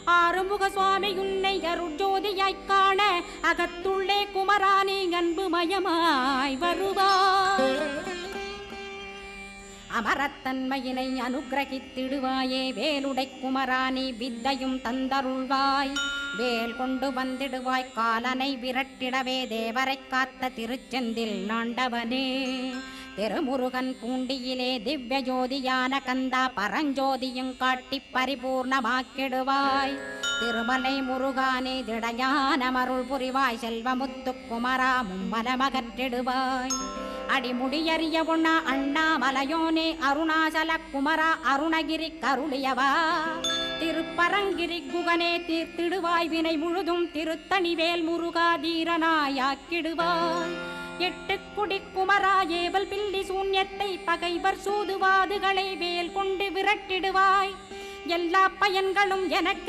ஆறுமுக சுவாமி உன்னை அருட்ஜோதியாய்க் காண அகத்துள்ளே குமரானி அன்புமயமாய் வருவாய். அமரத்தன்மையினை அனுகிரகித்திடுவாயே வேலுடை குமரானி வித்தையும் தந்தருள்வாய். வேல் கொண்டு வந்திடுவாய் காலனை விரட்டிடவே தேவரை காத்த திருச்செந்தில் ஆண்டவனே. திருமுருகன் பூண்டியிலே திவ்ய ஜோதியான கந்தா பரஞ்சோதியும் காட்டி பரிபூர்ணமாக்கிடுவாய். திருமலை முருகானே திடையான மருள் புரிவாய் செல்வமுத்து குமரா மும்மலமகற்றிடுவாய். அடிமுடியறிய உண்ணா அண்ணாமலையோனே அருணாசல குமரா அருணகிரி கருளியவா. திருப்பரங்கிரி குகனே தீர்த்திடுவாய் வினை முழுதும் திருத்தணிவேல் முருகா தீரனாயாக்கிடுவாய். எட்டு குடி குமரா ஏவல் பில்லி சூன்யத்தை பகைவர் சூதுவாதுகளை வேல் கொண்டு விரட்டிடுவாய். எல்லா பயன்களும் எனக்கு